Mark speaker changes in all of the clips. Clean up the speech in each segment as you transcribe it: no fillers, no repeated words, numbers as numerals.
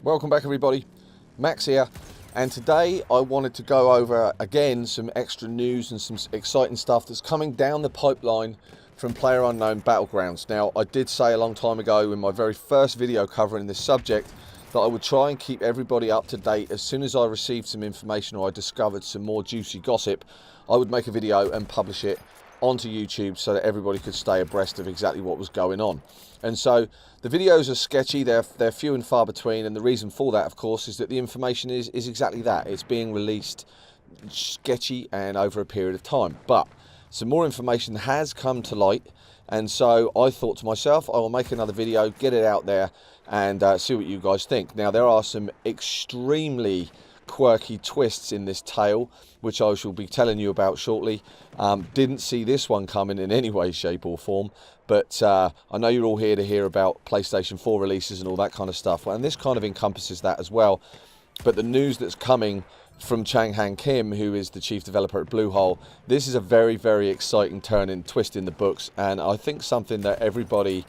Speaker 1: Welcome back everybody, Max here, and today I wanted to go over again some extra news and some exciting stuff that's coming down the pipeline from Player Unknowns Battlegrounds. Now, I did say a long time ago in my very first video covering this subject that I would try and keep everybody up to date. As soon as I received some information or I discovered some more juicy gossip, I would make a video and publish it onto YouTube so that everybody could stay abreast of exactly what was going on. And so the videos are sketchy, they're few and far between, and the reason for that, of course, is that the information is exactly that. It's being released sketchy and over a period of time. But some more information has come to light, and so I thought to myself, I will make another video, get it out there, and see what you guys think. Now, there are some extremely quirky twists in this tale, which I shall be telling you about shortly. Didn't see this one coming in any way, shape or form, but I know you're all here to hear about PlayStation 4 releases and all that kind of stuff, and this kind of encompasses that as well. But the news that's coming from Chang-Han Kim, who is the chief developer at Bluehole, this is a very, very exciting turn and twist in the books, and I think something that everybody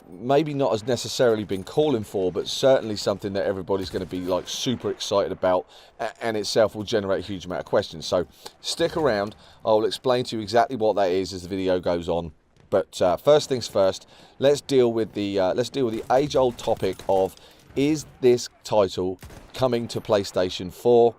Speaker 1: maybe not as necessarily been calling for, but certainly something that everybody's going to be like super excited about, and itself will generate a huge amount of questions. So stick around, I will explain to you exactly what that is as the video goes on. But first things first, let's deal with the age-old topic of, is this title coming to PlayStation 4?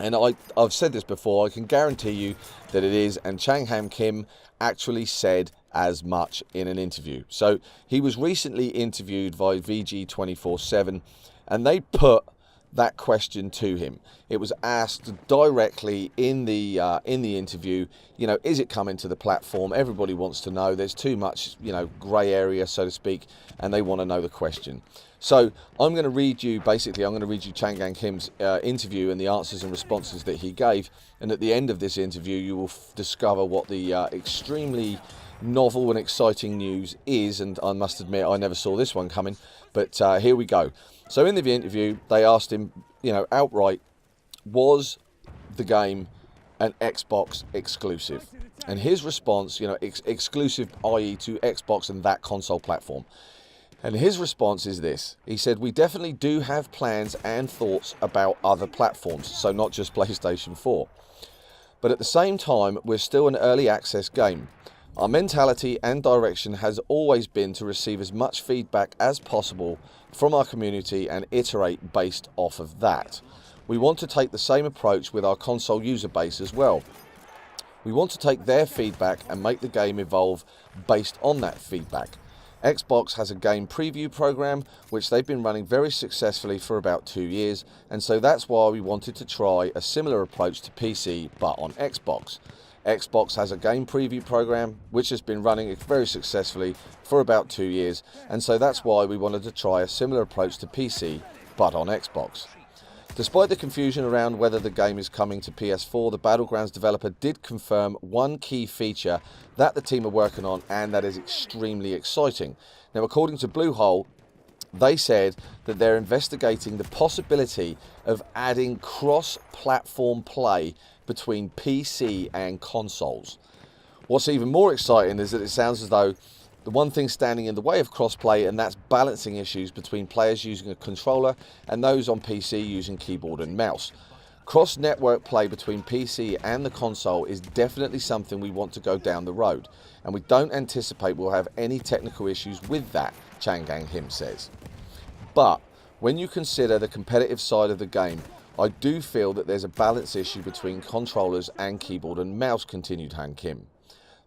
Speaker 1: And I've said this before, I can guarantee you that it is, and Chang-Han Kim actually said as much in an interview. So he was recently interviewed by VG 24/7, and they put that question to him. It was asked directly in the interview, you know, is it coming to the platform? Everybody wants to know. There's too much, you know, grey area, so to speak, and they want to know the question. So I'm going to read you, basically, I'm going to read you Chang-Han Kim's interview and the answers and responses that he gave. And at the end of this interview, you will discover what the extremely novel and exciting news is. And I must admit, I never saw this one coming. But here we go. So in the interview, they asked him, you know, outright, was the game an Xbox exclusive? And his response, you know, exclusive, i.e. to Xbox and that console platform. And his response is this. He said, we definitely do have plans and thoughts about other platforms, so not just PlayStation 4. But at the same time, we're still an early access game. Our mentality and direction has always been to receive as much feedback as possible from our community and iterate based off of that. We want to take the same approach with our console user base as well. We want to take their feedback and make the game evolve based on that feedback. Xbox has a game preview program which they've been running very successfully for about 2 years, and so that's why we wanted to try a similar approach to PC but on Xbox. Xbox has a game preview program which has been running very successfully for about 2 years, and so that's why we wanted to try a similar approach to PC but on Xbox. Despite the confusion around whether the game is coming to PS4, the Battlegrounds developer did confirm one key feature that the team are working on, and that is extremely exciting. Now, according to Bluehole, they said that they're investigating the possibility of adding cross-platform play between PC and consoles. What's even more exciting is that it sounds as though the one thing standing in the way of crossplay, and that's balancing issues between players using a controller and those on PC using keyboard and mouse. Cross-network play between PC and the console is definitely something we want to go down the road, and we don't anticipate we'll have any technical issues with that, Chang-Han Kim says. But when you consider the competitive side of the game, I do feel that there's a balance issue between controllers and keyboard and mouse, continued Han Kim.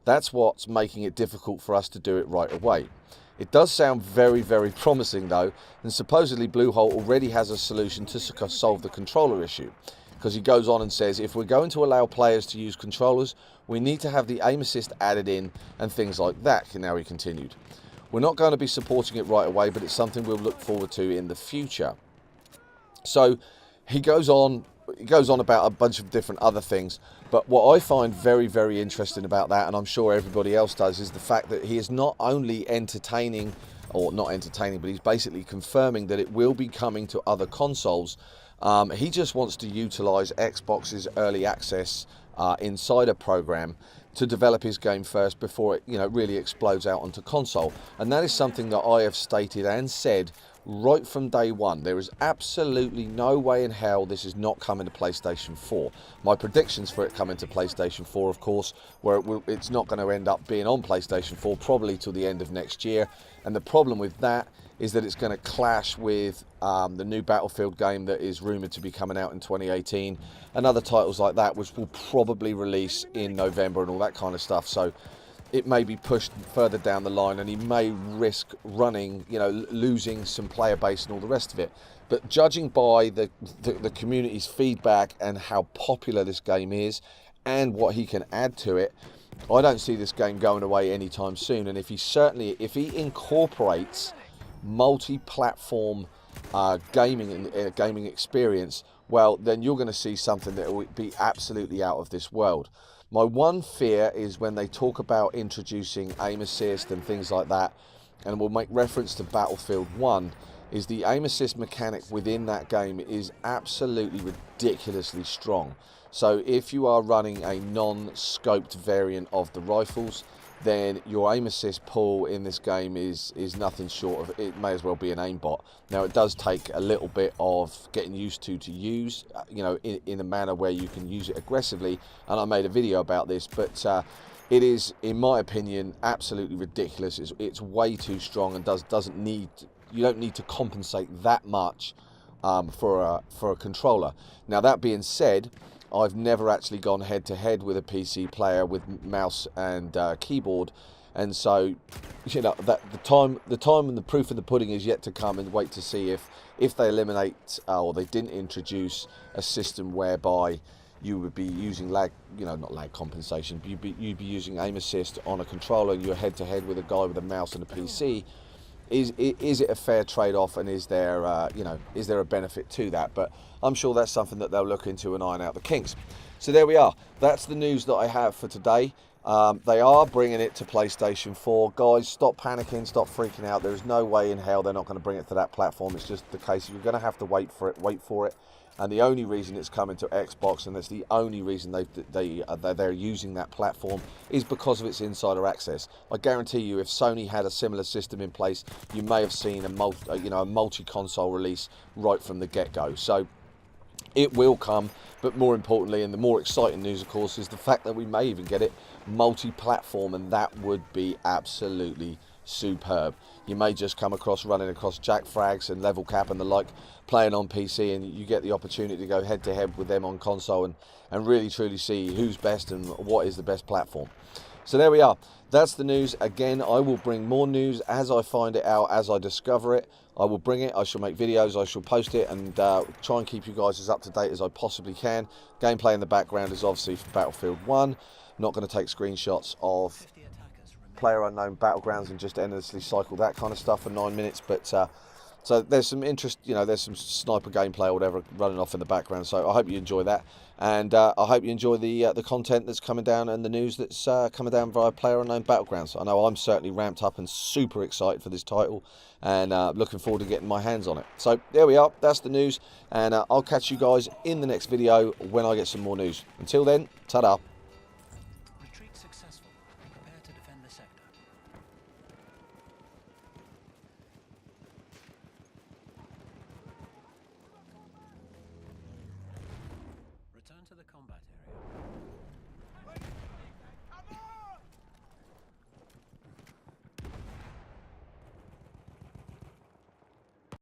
Speaker 1: That's what's making it difficult for us to do it right away. It does sound very, very promising though, and supposedly Bluehole already has a solution to solve the controller issue. Because he goes on and says, if we're going to allow players to use controllers, we need to have the aim assist added in and things like that, now he continued. We're not going to be supporting it right away, but it's something we'll look forward to in the future. So he goes on about a bunch of different other things, but what I find very, very interesting about that, and I'm sure everybody else does, is the fact that he is not only entertaining, or not entertaining, but he's basically confirming that it will be coming to other consoles. He just wants to utilize Xbox's early access insider program to develop his game first before it, you know, really explodes out onto console. And that is something that I have stated and said right from day one. There is absolutely no way in hell this is not coming to PlayStation 4. My predictions for it coming to PlayStation 4, of course, where it's not going to end up being on PlayStation 4 probably till the end of next year. And the problem with that is that it's going to clash with the new Battlefield game that is rumoured to be coming out in 2018, and other titles like that, which will probably release in November and all that kind of stuff. So it may be pushed further down the line, and he may risk running, you know, losing some player base and all the rest of it. But judging by the community's feedback and how popular this game is and what he can add to it, I don't see this game going away anytime soon. And if he incorporates multi-platform gaming experience, well, then you're going to see something that will be absolutely out of this world. My one fear is when they talk about introducing aim assist and things like that, and we'll make reference to Battlefield 1, is the aim assist mechanic within that game is absolutely ridiculously strong. So if you are running a non-scoped variant of the rifles, then your aim assist pool in this game is nothing short of, it may as well be an aimbot. Now, it does take a little bit of getting used to use, you know, in a manner where you can use it aggressively, and I made a video about this, but it is, in my opinion, absolutely ridiculous. It's way too strong and doesn't need, you don't need to compensate that much for a controller. Now, that being said, I've never actually gone head-to-head with a PC player with mouse and keyboard, and so, you know, that the time and the proof of the pudding is yet to come, and wait to see if they eliminate or they didn't introduce a system whereby you would be using lag, you know, not lag compensation, but you'd be using aim assist on a controller, and you're head-to-head with a guy with a mouse and a PC. Is it a fair trade-off, and is there you know, is there a benefit to that? But I'm sure that's something that they'll look into and iron out the kinks. So there we are. That's the news that I have for today. They are bringing it to PlayStation 4. Guys, stop panicking, stop freaking out. There's no way in hell they're not going to bring it to that platform. It's just the case you're going to have to wait for it. And the only reason it's coming to Xbox, and that's the only reason they're using that platform, is because of its insider access. I guarantee you, if Sony had a similar system in place, you may have seen a multi-console release right from the get-go. So it will come, but more importantly, and the more exciting news, of course, is the fact that we may even get it multi-platform, and that would be absolutely superb. You may just come across running across Jack Frags and Level Cap and the like, playing on PC, and you get the opportunity to go head to head with them on console and really truly see who's best and what is the best platform. So there we are. That's the news. Again, I will bring more news as I find it out, as I discover it. I will bring it. I shall make videos. I shall post it, and try and keep you guys as up to date as I possibly can. Gameplay in the background is obviously for Battlefield 1. Not going to take screenshots of Player Unknown Battlegrounds and just endlessly cycle that kind of stuff for 9 minutes, but so there's some interest, you know, there's some sniper gameplay or whatever running off in the background, so I hope you enjoy that, and I hope you enjoy the content that's coming down and the news that's coming down via Player Unknown Battlegrounds. I know I'm certainly ramped up and super excited for this title, and looking forward to getting my hands on it. So there we are, that's the news, and I'll catch you guys in the next video when I get some more news. Until then, ta-da.
Speaker 2: Retreat successful. Prepare to defend the sector. Return to the combat area.